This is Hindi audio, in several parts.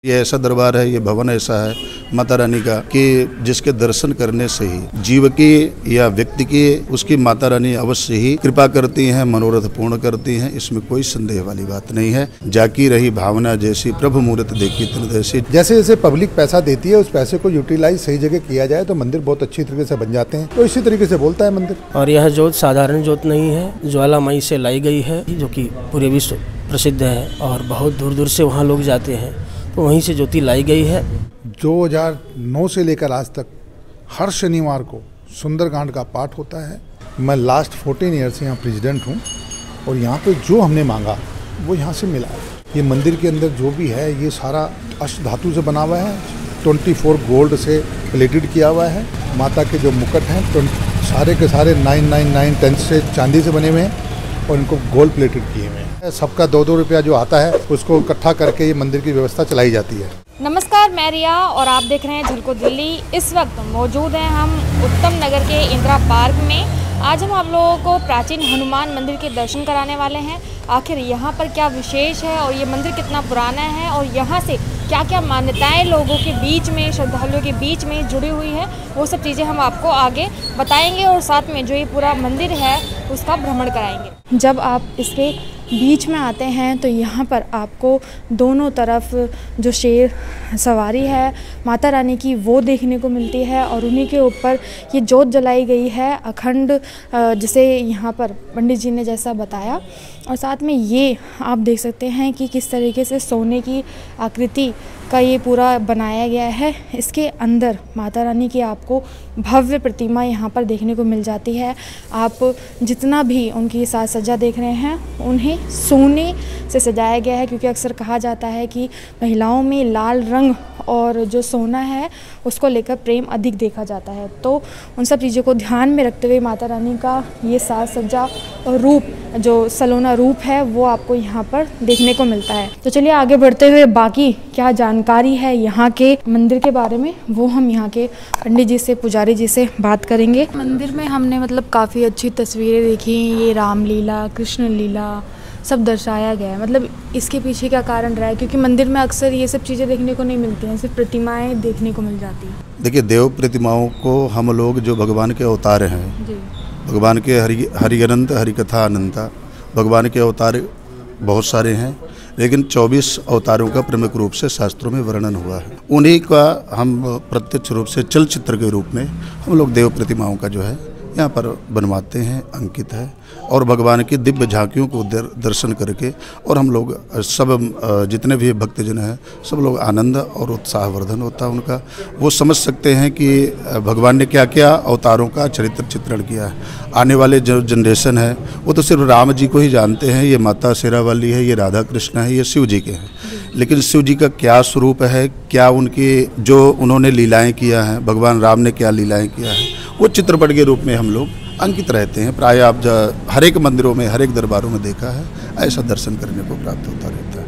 ये ऐसा दरबार है, ये भवन ऐसा है माता रानी का कि जिसके दर्शन करने से ही जीव की या व्यक्ति की उसकी माता रानी अवश्य ही कृपा करती हैं, मनोरथ पूर्ण करती हैं। इसमें कोई संदेह वाली बात नहीं है। जाकी रही भावना जैसी, प्रभु मूर्त देखी तन जैसी। जैसे जैसे पब्लिक पैसा देती है, उस पैसे को यूटिलाइज सही जगह किया जाए तो मंदिर बहुत अच्छी तरीके से बन जाते हैं। तो इसी तरीके से बोलता है मंदिर। और यह जोत साधारण जोत नहीं है, ज्वालामाई से लाई गई है, जो कि पूरे विश्व प्रसिद्ध है और बहुत दूर दूर से वहाँ लोग जाते हैं, तो वहीं से ज्योति लाई गई है। 2009 से लेकर आज तक हर शनिवार को सुंदरकांड का पाठ होता है। मैं लास्ट 14 ईयर से यहाँ प्रेसिडेंट हूँ और यहाँ पे जो हमने मांगा वो यहाँ से मिला है। ये मंदिर के अंदर जो भी है ये सारा अष्ट धातु से बना हुआ है, 24 गोल्ड से प्लेटेड किया हुआ है। माता के जो मुकुट हैं सारे के सारे 999 10 से चांदी से बने हुए हैं और इनको गोल्ड प्लेटेड किए हुए हैं। सबका 2-2 रुपया जो आता है उसको इकट्ठा करके ये मंदिर की व्यवस्था चलाई जाती है। नमस्कार, मैं रिया और आप देख रहे हैं झलको दिल्ली। इस वक्त मौजूद हैं हम उत्तम नगर के इंदिरा पार्क में। आज हम आप लोगों को प्राचीन हनुमान मंदिर के दर्शन कराने वाले हैं। आखिर यहाँ पर क्या विशेष है और ये मंदिर कितना पुराना है और यहाँ से क्या क्या मान्यताएं लोगों के बीच में, श्रद्धालुओं के बीच में जुड़ी हुई है, वो सब चीज़ें हम आपको आगे बताएंगे और साथ में जो ये पूरा मंदिर है उसका भ्रमण कराएंगे। जब आप इसके बीच में आते हैं तो यहाँ पर आपको दोनों तरफ जो शेर सवारी है माता रानी की वो देखने को मिलती है और उन्हीं के ऊपर ये जोत जलाई गई है अखंड, जिसे यहाँ पर पंडित जी ने जैसा बताया। और साथ में ये आप देख सकते हैं कि किस तरीके से सोने की आकृति का ये पूरा बनाया गया है। इसके अंदर माता रानी की आपको भव्य प्रतिमा यहाँ पर देखने को मिल जाती है। आप जितना भी उनकी साज सज्जा देख रहे हैं उन्हें सोने से सजाया गया है, क्योंकि अक्सर कहा जाता है कि महिलाओं में लाल रंग और जो सोना है उसको लेकर प्रेम अधिक देखा जाता है। तो उन सब चीज़ों को ध्यान में रखते हुए माता रानी का ये साज सज्जा और रूप, जो सलोना रूप है, वो आपको यहाँ पर देखने को मिलता है। तो चलिए आगे बढ़ते हुए बाकी क्या जानकारी है यहाँ के मंदिर के बारे में वो हम यहाँ के पंडित जी से, पुजारी जी से बात करेंगे। मंदिर में हमने काफ़ी अच्छी तस्वीरें देखी, ये रामलीला, कृष्ण लीला सब दर्शाया गया है। इसके पीछे क्या कारण रहा है, क्योंकि मंदिर में अक्सर ये सब चीज़ें देखने को नहीं मिलती हैं, सिर्फ प्रतिमाएं देखने को मिल जाती हैं। देखिए, देव प्रतिमाओं को हम लोग जो भगवान के अवतार हैं जी, भगवान के हरि अनंत हरि कथा अनंता, भगवान के अवतार बहुत सारे हैं, लेकिन 24 अवतारों का प्रमुख रूप से शास्त्रों में वर्णन हुआ है। उन्हीं का हम प्रत्यक्ष रूप से चलचित्र के रूप में हम लोग देव प्रतिमाओं का जो है यहाँ पर बनवाते हैं, अंकित है। और भगवान की दिव्य झांकियों को दर्शन करके और हम लोग सब जितने भी भक्तजन हैं सब लोग आनंद और उत्साहवर्धन होता है उनका। वो समझ सकते हैं कि भगवान ने क्या क्या अवतारों का चरित्र चित्रण किया है। आने वाले जो जनरेशन है वो तो सिर्फ राम जी को ही जानते हैं, ये माता शेरावाली है, ये राधा कृष्ण है, ये शिव जी के हैं। लेकिन शिव जी का क्या स्वरूप है, क्या उनकी जो उन्होंने लीलाएँ किया हैं, भगवान राम ने क्या लीलाएँ किया है, वो चित्रपट के रूप में हम लोग अंकित रहते हैं। प्राय आप हर एक मंदिरों में, हर एक दरबारों में देखा है, ऐसा दर्शन करने को प्राप्त होता रहता है।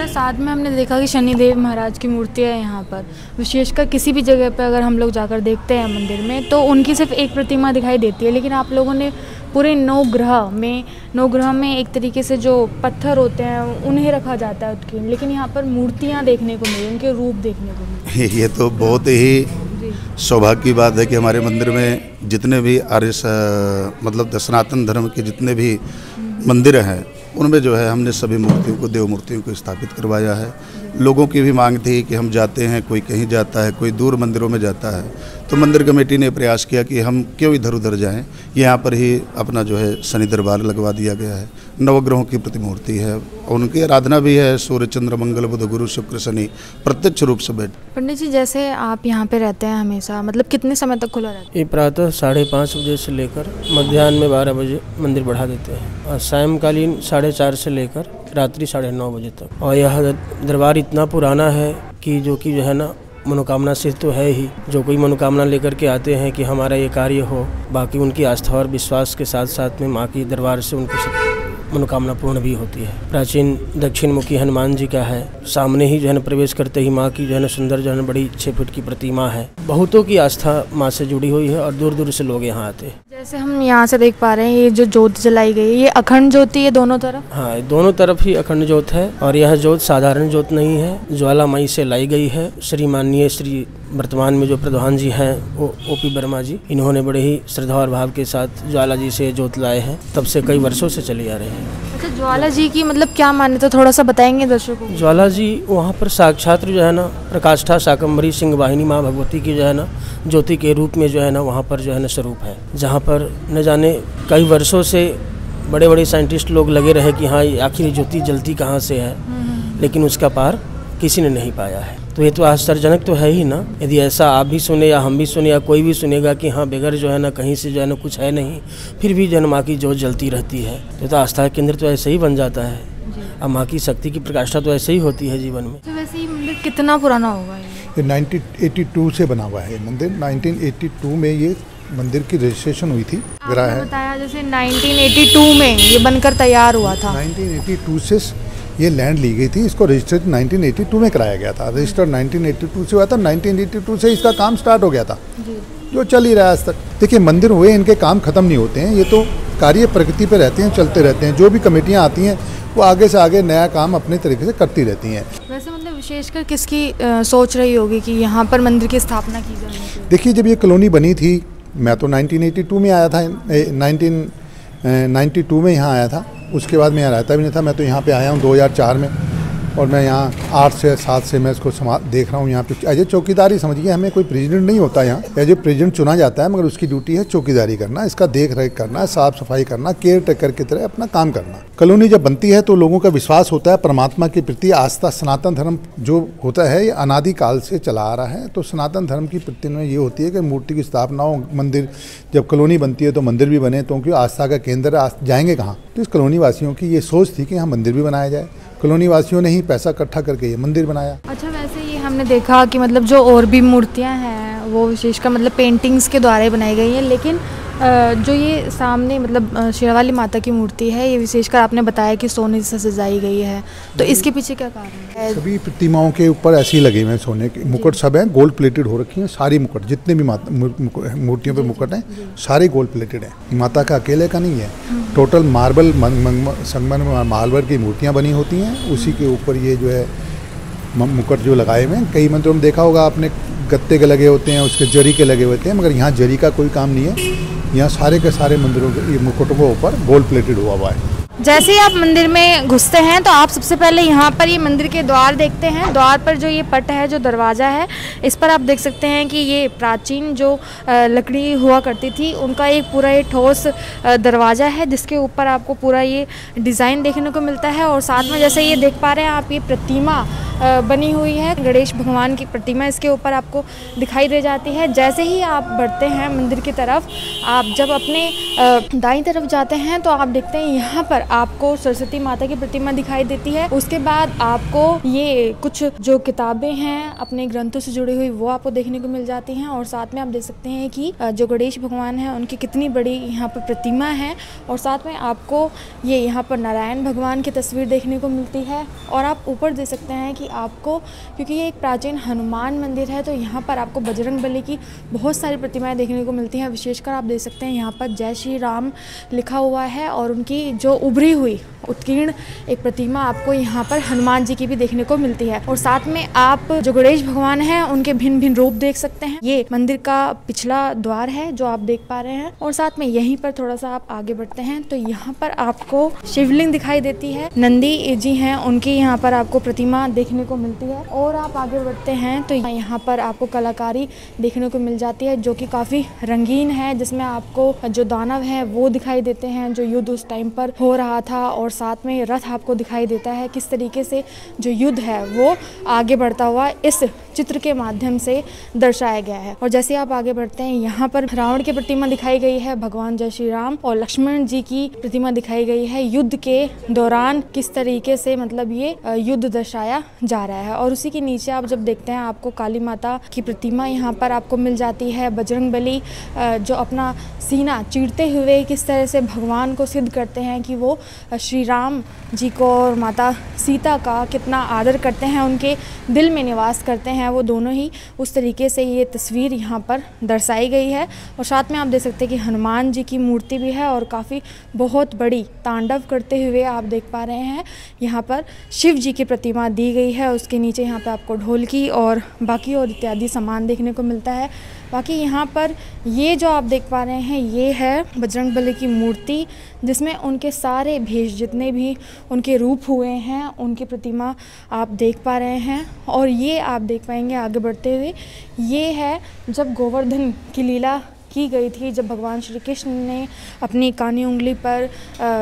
साथ में हमने देखा कि शनिदेव महाराज की मूर्तियाँ है यहाँ पर, विशेषकर किसी भी जगह पर अगर हम लोग जाकर देखते हैं मंदिर में तो उनकी सिर्फ एक प्रतिमा दिखाई देती है, लेकिन आप लोगों ने पूरे 9 ग्रह में एक तरीके से जो पत्थर होते हैं उन्हें रखा जाता है उनकी, लेकिन यहाँ पर मूर्तियाँ देखने को मिली, उनके रूप देखने को मिले। ये तो बहुत ही सौभाग्य की बात है कि हमारे मंदिर में जितने भी सनातन धर्म के जितने भी मंदिर हैं उनमें जो है हमने सभी मूर्तियों को, देव मूर्तियों को स्थापित करवाया है। लोगों की भी मांग थी कि हम जाते हैं, कोई कहीं जाता है, कोई दूर मंदिरों में जाता है, तो मंदिर कमेटी ने प्रयास किया कि हम क्यों इधर उधर जाएं, यहाँ पर ही अपना जो है शनि दरबार लगवा दिया गया है। नवग्रहों की प्रतिमूर्ति है, उनकी आराधना भी है, सूर्य चंद्र मंगल बुध गुरु शुक्र शनि प्रत्यक्ष रूप से बैठ। पंडित जी, जैसे आप यहाँ पे रहते हैं हमेशा, कितने समय तक खुला रहता है? ये प्रातः 5:30 बजे से लेकर मध्याह्न में 12 बजे मंदिर बढ़ा देते हैं और सायंकालीन 4:30 से लेकर रात्रि 9:30 बजे तक। और यह दरबार इतना पुराना है कि जो है ना, मनोकामना से तो है ही, जो कोई मनोकामना लेकर के आते हैं कि हमारा ये कार्य हो, बाकी उनकी आस्था और विश्वास के साथ साथ में माँ की दरबार से उनकी मनोकामना पूर्ण भी होती है। प्राचीन दक्षिण मुखी हनुमान जी का है, सामने ही जो है प्रवेश करते ही माँ की जो है सुंदर जो है बड़ी 6 फुट की प्रतिमा है। बहुतों की आस्था माँ से जुड़ी हुई है और दूर दूर से लोग यहाँ आते हैं। जैसे हम यहाँ से देख पा रहे हैं ये जो ज्योत जलाई गई है, ये अखंड ज्योति है दोनों तरफ? हाँ, दोनों तरफ ही अखंड ज्योत है और यह ज्योत साधारण ज्योत नहीं है, ज्वालामाई से लाई गई है। श्री वर्तमान में जो प्रधान जी हैं वो ओपी वर्मा जी, इन्होंने बड़े ही श्रद्धा और भाव के साथ ज्वाला जी से ज्योत लाए हैं, तब से कई वर्षों से चली आ रही है। अच्छा, ज्वाला जी की मतलब क्या मान्यता, थोड़ा सा बताएंगे दर्शकों को? ज्वाला जी वहाँ पर साक्षात जो है ना प्रकाष्ठा शाकंभरी सिंह वाहिनी माँ भगवती की जो है ना ज्योति के रूप में जो है ना वहाँ पर जो है ना स्वरूप है, जहाँ पर न जाने कई वर्षों से बड़े बड़े साइंटिस्ट लोग लगे रहे कि हाँ आखिर ज्योति जलती कहाँ से है, लेकिन उसका पार किसी ने नहीं पाया है। तो ये तो आश्चर्यजनक तो है ही ना। यदि ऐसा आप भी सुने या हम भी सुने या कोई भी सुनेगा कि हाँ बगैर जो है ना कहीं से जो है ना कुछ है नहीं, फिर भी जो है माँ की ज्योत जलती रहती है, तो आस्था केंद्र तो ऐसे ही बन जाता है। अब माँ की शक्ति की प्रकाष्ठा तो ऐसे ही होती है जीवन में। तो वैसे ये मंदिर कितना पुराना होगा? ये 1982 से बना हुआ है मंदिर। 1982 में ये मंदिर की रजिस्ट्रेशन हुई थी। आपने बताया जैसे 1982 में ये बनकर तैयार हुआ था। 1982 से ये लैंड ली गई थी, इसको रजिस्टर्ड 1982 में कराया गया था। रजिस्टर्ड 1982 से हुआ था, 1982 से इसका काम स्टार्ट हो गया था, जो चल ही रहा है आज तक। देखिए मंदिर हुए, इनके काम खत्म नहीं होते हैं, ये तो कार्य प्रगति पे रहते हैं, चलते रहते हैं। जो भी कमेटियाँ आती हैं वो आगे से आगे नया काम अपने तरीके से करती रहती हैं। वैसे मतलब विशेषकर किसकी सोच रही होगी कि यहाँ पर मंदिर की स्थापना की जाए? देखिए जब ये कॉलोनी बनी थी, मैं तो 1982 में आया था, 1992 में यहाँ आया था। उसके बाद मैं यहाँ रहता भी नहीं था, मैं तो यहाँ पे आया हूँ 2004 में, और मैं यहाँ 8 से 7 से मैं इसको देख रहा हूँ। यहाँ पे एज ए चौकीदारी समझिए, हमें कोई प्रेसिडेंट नहीं होता यहाँ, एज ए प्रेसिडेंट चुना जाता है, मगर उसकी ड्यूटी है चौकीदारी करना, इसका देख रेख करना, साफ सफाई करना, केयर टेकर की तरह अपना काम करना। कॉलोनी जब बनती है तो लोगों का विश्वास होता है, परमात्मा के प्रति आस्था। सनातन धर्म जो होता है ये अनादिकाल से चला आ रहा है, तो सनातन धर्म की प्रति में ये होती है कि मूर्ति की स्थापना हो, मंदिर जब कॉलोनी बनती है तो मंदिर भी बने, तो क्योंकि आस्था का केंद्र जाएंगे कहाँ। तो इस कॉलोनी वासियों की ये सोच थी कि यहाँ मंदिर भी बनाया जाए। कॉलोनी वासियों ने ही पैसा इकट्ठा करके ये मंदिर बनाया। अच्छा, वैसे ये हमने देखा कि मतलब जो और भी मूर्तियाँ हैं वो विशेषकर मतलब पेंटिंग्स के द्वारा ही बनाई गई हैं, लेकिन जो ये सामने मतलब शेरावाली माता की मूर्ति है, ये विशेषकर आपने बताया कि सोने से सजाई गई है, तो इसके पीछे क्या कारण है? सभी प्रतिमाओं के ऊपर ऐसे ही लगे हुए हैं सोने के मुकुट, सब हैं गोल्ड प्लेटेड हो रखी हैं सारी मुकुट, जितने भी मूर्तियों पे मुकुट हैं सारे गोल्ड प्लेटेड हैं। माता का अकेले का नहीं है, टोटल मार्बल संगमरमर मार्बल की मूर्तियाँ बनी होती हैं, उसी के ऊपर ये जो है मुकुट जो लगाए हुए हैं। कई मंदिरों में देखा होगा आपने गत्ते के लगे होते हैं, उसके जरी के लगे होते हैं, मगर यहाँ जरी का कोई काम नहीं है। यहाँ सारे के सारे मंदिरों के ये मुकुटों के ऊपर गोल्ड प्लेटेड हुआ है। जैसे ही आप मंदिर में घुसते हैं तो आप सबसे पहले यहाँ पर ये मंदिर के द्वार देखते हैं। द्वार पर जो ये पट है, जो दरवाज़ा है, इस पर आप देख सकते हैं कि ये प्राचीन जो लकड़ी हुआ करती थी उनका एक पूरा ये ठोस दरवाज़ा है, जिसके ऊपर आपको पूरा ये डिज़ाइन देखने को मिलता है। और साथ में जैसे ये देख पा रहे हैं आप, ये प्रतिमा बनी हुई है, गणेश भगवान की प्रतिमा इसके ऊपर आपको दिखाई दे जाती है। जैसे ही आप बढ़ते हैं मंदिर की तरफ, आप जब अपने दाईं तरफ जाते हैं तो आप देखते हैं यहाँ पर आपको सरस्वती माता की प्रतिमा दिखाई देती है। उसके बाद आपको ये कुछ जो किताबें हैं अपने ग्रंथों से जुड़ी हुई वो आपको देखने को मिल जाती हैं। और साथ में आप देख सकते हैं कि जो गणेश भगवान हैं उनकी कितनी बड़ी यहाँ पर प्रतिमा है। और साथ में आपको ये यहाँ पर नारायण भगवान की तस्वीर देखने को मिलती है। और आप ऊपर देख सकते हैं कि आपको, क्योंकि ये एक प्राचीन हनुमान मंदिर है, तो यहाँ पर आपको बजरंग बली की बहुत सारी प्रतिमाएं देखने को मिलती हैं। विशेषकर आप देख सकते हैं यहाँ पर जय श्री राम लिखा हुआ है, और उनकी जो उभरी हुई उत्कीर्ण एक प्रतिमा आपको यहाँ पर हनुमान जी की भी देखने को मिलती है। और साथ में आप जो गणेश भगवान हैं उनके भिन्न भिन्न रूप देख सकते हैं। ये मंदिर का पिछला द्वार है जो आप देख पा रहे हैं। और साथ में यहीं पर थोड़ा सा आप आगे बढ़ते हैं तो यहाँ पर आपको शिवलिंग दिखाई देती है, नंदी जी हैं उनकी यहाँ पर आपको प्रतिमा देखने को मिलती है। और आप आगे बढ़ते हैं तो यहाँ पर आपको कलाकारी देखने को मिल जाती है जो कि काफ़ी रंगीन है, जिसमें आपको जो दानव है वो दिखाई देते हैं, जो युद्ध उस टाइम पर हो रहा था। और साथ में रथ आपको दिखाई देता है, किस तरीके से जो युद्ध है वो आगे बढ़ता हुआ इस चित्र के माध्यम से दर्शाया गया है। और जैसे आप आगे बढ़ते हैं यहाँ पर रावण की प्रतिमा दिखाई गई है, भगवान जय श्री राम और लक्ष्मण जी की प्रतिमा दिखाई गई है। युद्ध के दौरान किस तरीके से मतलब ये युद्ध दर्शाया जा रहा है। और उसी के नीचे आप जब देखते हैं आपको काली माता की प्रतिमा यहाँ पर आपको मिल जाती है। बजरंगबली जो अपना सीना चीरते हुए किस तरह से भगवान को सिद्ध करते हैं कि वो श्री राम जी को और माता सीता का कितना आदर करते हैं, उनके दिल में निवास करते हैं, वो दोनों ही उस तरीके से ये तस्वीर यहाँ पर दर्शाई गई है। और साथ में आप देख सकते हैं कि हनुमान जी की मूर्ति भी है और काफ़ी बहुत बड़ी तांडव करते हुए आप देख पा रहे हैं। यहाँ पर शिव जी की प्रतिमा दी गई है, उसके नीचे यहाँ पर आपको ढोलकी और बाकी और इत्यादि सामान देखने को मिलता है। बाकी यहाँ पर ये जो आप देख पा रहे हैं ये है बजरंगबली की मूर्ति, जिसमें उनके सारे भेष जितने भी उनके रूप हुए हैं उनकी प्रतिमा आप देख पा रहे हैं। और ये आप देख पाएंगे आगे बढ़ते हुए, ये है जब गोवर्धन की लीला की गई थी, जब भगवान श्री कृष्ण ने अपनी कानी उंगली पर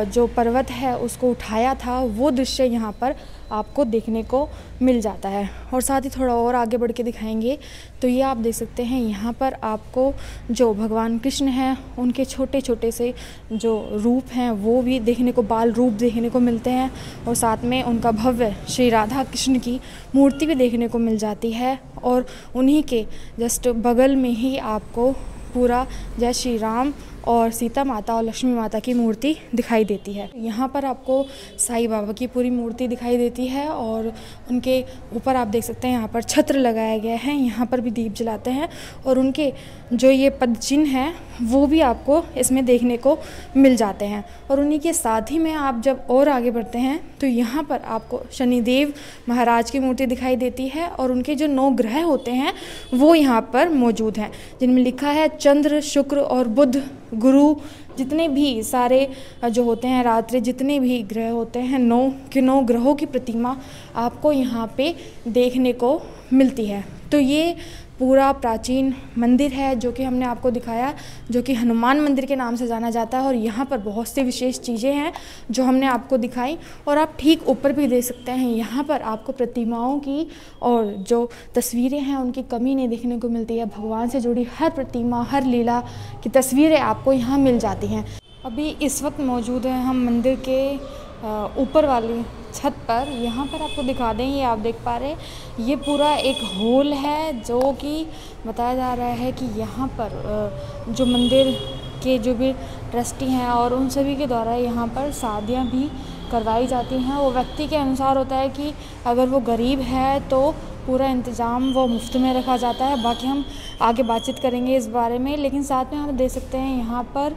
जो पर्वत है उसको उठाया था, वो दृश्य यहाँ पर आपको देखने को मिल जाता है। और साथ ही थोड़ा और आगे बढ़ के दिखाएंगे तो ये आप देख सकते हैं यहाँ पर आपको जो भगवान कृष्ण हैं उनके छोटे छोटे से जो रूप हैं वो भी देखने को, बाल रूप देखने को मिलते हैं। और साथ में उनका भव्य श्री राधा कृष्ण की मूर्ति भी देखने को मिल जाती है। और उन्हीं के जस्ट बगल में ही आपको पूरा जय श्री राम और सीता माता और लक्ष्मी माता की मूर्ति दिखाई देती है। यहाँ पर आपको साईं बाबा की पूरी मूर्ति दिखाई देती है और उनके ऊपर आप देख सकते हैं यहाँ पर छत्र लगाया गया है, यहाँ पर भी दीप जलाते हैं और उनके जो ये पद चिन्ह हैं वो भी आपको इसमें देखने को मिल जाते हैं। और उन्हीं के साथ ही में आप जब और आगे बढ़ते हैं तो यहाँ पर आपको शनिदेव महाराज की मूर्ति दिखाई देती है और उनके जो 9 ग्रह होते हैं वो यहाँ पर मौजूद हैं, जिनमें लिखा है चंद्र, शुक्र और बुध, गुरु, जितने भी सारे जो होते हैं रात्रि, जितने भी ग्रह होते हैं 9 के 9 ग्रहों की प्रतिमा आपको यहाँ पे देखने को मिलती है। तो ये पूरा प्राचीन मंदिर है जो कि हमने आपको दिखाया, जो कि हनुमान मंदिर के नाम से जाना जाता है। और यहाँ पर बहुत सी विशेष चीज़ें हैं जो हमने आपको दिखाई। और आप ठीक ऊपर भी देख सकते हैं, यहाँ पर आपको प्रतिमाओं की और जो तस्वीरें हैं उनकी कमी नहीं देखने को मिलती है। भगवान से जुड़ी हर प्रतिमा, हर लीला की तस्वीरें आपको यहाँ मिल जाती हैं। अभी इस वक्त मौजूद हैं हम मंदिर के ऊपर वाली छत पर। यहाँ पर आपको दिखा दें, ये आप देख पा रहे ये पूरा एक हॉल है जो कि बताया जा रहा है कि यहाँ पर जो मंदिर के जो भी ट्रस्टी हैं और उन सभी के द्वारा यहाँ पर शादियाँ भी करवाई जाती हैं। वो व्यक्ति के अनुसार होता है कि अगर वो गरीब है तो पूरा इंतज़ाम वो मुफ्त में रखा जाता है। बाकी हम आगे बातचीत करेंगे इस बारे में, लेकिन साथ में हम देख सकते हैं यहाँ पर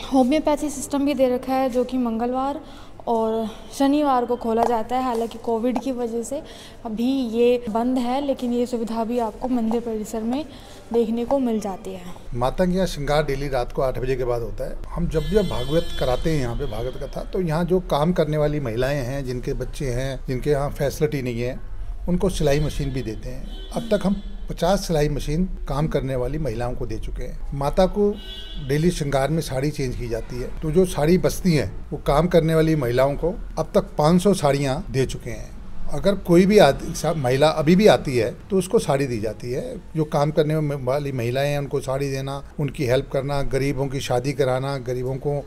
होम्योपैथी सिस्टम भी दे रखा है जो कि मंगलवार और शनिवार को खोला जाता है। हालांकि कोविड की वजह से अभी ये बंद है, लेकिन ये सुविधा भी आपको मंदिर परिसर में देखने को मिल जाती है। माता के यहाँ श्रृंगार डेली रात को 8 बजे के बाद होता है। हम जब भागवत कराते हैं यहाँ पे भागवत कथा, तो यहाँ जो काम करने वाली महिलाएं हैं, जिनके बच्चे हैं, जिनके यहाँ फैसिलिटी नहीं है, उनको सिलाई मशीन भी देते हैं। अब तक हम 50 सिलाई मशीन काम करने वाली महिलाओं को दे चुके हैं। माता को डेली श्रृंगार में साड़ी चेंज की जाती है, तो जो साड़ी बचती हैं वो काम करने वाली महिलाओं को अब तक 500 साड़ियाँ दे चुके हैं। अगर कोई भी महिला अभी भी आती है तो उसको साड़ी दी जाती है। जो काम करने वाली महिलाएं हैं उनको साड़ी देना, उनकी हेल्प करना, गरीबों की शादी कराना, गरीबों को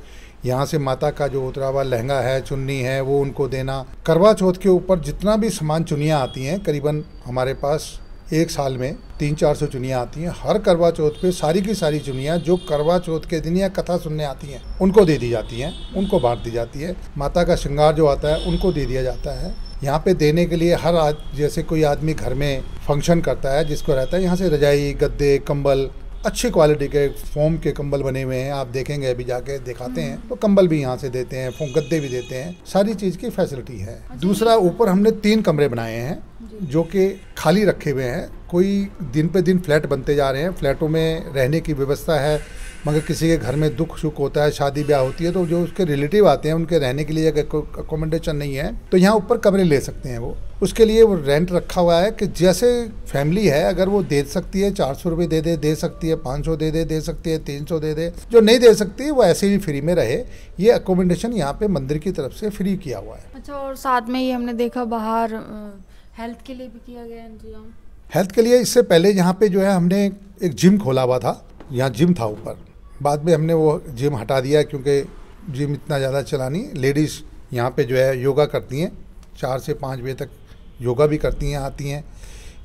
यहाँ से माता का जो उतरा हुआ लहंगा है, चुन्नी है, वो उनको देना। करवा चौथ के ऊपर जितना भी सामान चुनियाँ आती हैं, करीबन हमारे पास एक साल में 300-400 चुनियाँ आती हैं। हर करवा चौथ पे सारी की सारी चुनियाँ जो करवा चौथ के दिन या कथा सुनने आती हैं उनको दे दी जाती हैं, उनको बांट दी जाती है। माता का श्रृंगार जो आता है उनको दे दिया जाता है। यहाँ पे देने के लिए हर जैसे कोई आदमी घर में फंक्शन करता है, जिसको रहता है, यहाँ से रजाई, गद्दे, कंबल, अच्छी क्वालिटी के फोम के कंबल बने हुए हैं। आप देखेंगे, अभी जाके दिखाते हैं, तो कंबल भी यहाँ से देते हैं, गद्दे भी देते हैं, सारी चीज़ की फैसिलिटी है। दूसरा, ऊपर हमने 3 कमरे बनाए हैं जो कि खाली रखे हुए हैं। कोई दिन पे दिन फ्लैट बनते जा रहे हैं, फ्लैटों में रहने की व्यवस्था है, मगर किसी के घर में दुख सुख होता है, शादी ब्याह होती है, तो जो उसके रिलेटिव आते हैं उनके रहने के लिए अकोमोडेशन नहीं है तो यहाँ ऊपर कमरे ले सकते हैं। वो उसके लिए वो रेंट रखा हुआ है कि जैसे फैमिली है, अगर वो दे सकती है 400 रुपये दे सकती है, 500 दे सकती है, 300 दे। जो नहीं दे सकती वो ऐसे ही फ्री में रहे। ये अकोमोडेशन यहाँ पे मंदिर की तरफ से फ्री किया हुआ है। अच्छा, और साथ में ये हमने देखा बाहर हेल्थ के लिए भी किया गया इंतजाम। हेल्थ के लिए इससे पहले यहाँ पे जो है हमने एक जिम खोला हुआ था, यहाँ जिम था ऊपर। बाद में हमने वो जिम हटा दिया क्योंकि जिम इतना ज़्यादा चला नहीं। लेडीज़ यहाँ पे जो है योगा करती हैं, 4 से 5 बजे तक योगा भी करती हैं, आती हैं।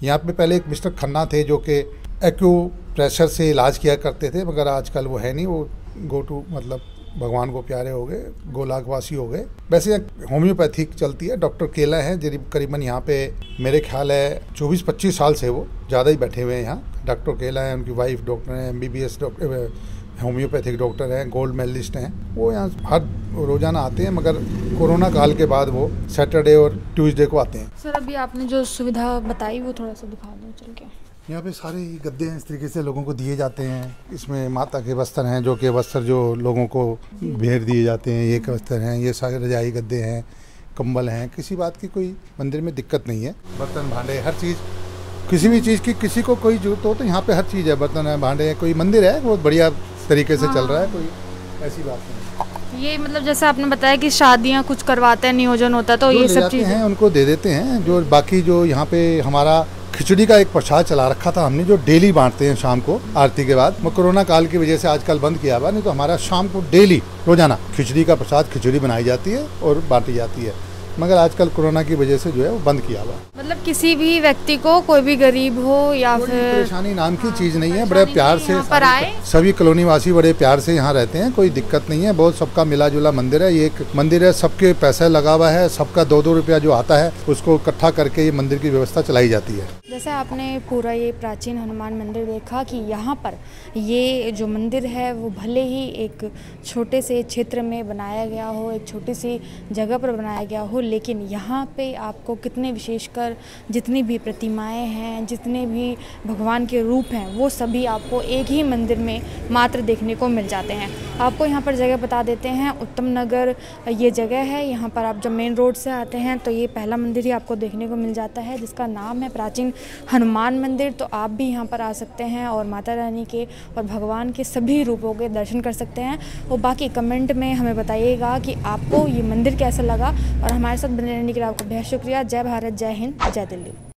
यहाँ पे पहले एक मिस्टर खन्ना थे जो कि एक्यू प्रेशर से इलाज किया करते थे, मगर आजकल वो है नहीं, वो गो टू मतलब भगवान को प्यारे हो गए, गोलाकवासी हो गए। वैसे होम्योपैथिक चलती है। डॉक्टर केला है करीबन यहाँ पे मेरे ख्याल है 24-25 साल से वो ज़्यादा ही बैठे हुए हैं यहाँ। डॉक्टर केला है, उनकी वाइफ डॉक्टर हैं, MBBS डॉक्टर होम्योपैथिक डॉक्टर हैं, गोल्ड मेडलिस्ट हैं। वो यहाँ हर रोज़ाना आते हैं, मगर कोरोना काल के बाद वो सैटरडे और ट्यूसडे को आते हैं। सर अभी आपने जो सुविधा बताई वो थोड़ा सा दिखा दो चल के। यहाँ पे सारे गद्दे हैं, इस तरीके से लोगों को दिए जाते हैं। इसमें माता के वस्त्र हैं, जो कि वस्त्र जो लोगों को भेंट दिए जाते हैं, ये वस्त्र हैं, ये सारे रजाई गद्दे हैं, कंबल हैं। किसी बात की कोई मंदिर में दिक्कत नहीं है। बर्तन भांडे हर चीज़, किसी भी चीज़ की किसी को कोई जरूरत हो तो यहाँ पे हर चीज़ है। बर्तन है, भांडे है, कोई मंदिर है बहुत बढ़िया तरीके से चल रहा है, कोई ऐसी बात नहीं। ये मतलब जैसे आपने बताया कि शादियाँ कुछ करवाते हैं, नियोजन होता है, तो ये सब चीज़ें हैं उनको दे देते हैं। जो बाकी जो यहाँ पे हमारा खिचड़ी का एक प्रसाद चला रखा था हमने, जो डेली बांटते हैं शाम को आरती के बाद। कोरोना काल की वजह से आजकल बंद किया हुआ, नहीं तो हमारा शाम को डेली रोजाना खिचड़ी का प्रसाद, खिचड़ी बनाई जाती है और बांटी जाती है, मगर आजकल कोरोना की वजह से जो है वो बंद किया हुआ। मतलब किसी भी व्यक्ति को, कोई भी गरीब हो या फिर परेशानी नाम की चीज़ नहीं है। बड़े प्यार से पर आए, सभी कॉलोनी वासी बड़े प्यार से यहाँ रहते हैं, कोई दिक्कत नहीं है। बहुत सबका मिला जुला मंदिर है। ये एक मंदिर है, सबके पैसा लगा हुआ है, सबका 2-2 रुपया जो आता है उसको इकट्ठा करके ये मंदिर की व्यवस्था चलाई जाती है। जैसे आपने पूरा ये प्राचीन हनुमान मंदिर देखा कि यहाँ पर ये जो मंदिर है वो भले ही एक छोटे से क्षेत्र में बनाया गया हो, एक छोटी सी जगह पर बनाया गया हो, लेकिन यहाँ पे आपको कितने विशेषकर जितनी भी प्रतिमाएं हैं, जितने भी भगवान के रूप हैं, वो सभी आपको एक ही मंदिर में मात्र देखने को मिल जाते हैं। आपको यहाँ पर जगह बता देते हैं, उत्तम नगर ये जगह है। यहाँ पर आप जब मेन रोड से आते हैं तो ये पहला मंदिर ही आपको देखने को मिल जाता है, जिसका नाम है प्राचीन हनुमान मंदिर। तो आप भी यहाँ पर आ सकते हैं और माता रानी के और भगवान के सभी रूपों के दर्शन कर सकते हैं। और बाकी कमेंट में हमें बताइएगा कि आपको ये मंदिर कैसा लगा, और हमारे साथ बने रहने के लिए आपका बेहद शुक्रिया। जय भारत, जय हिंद, जय दिल्ली।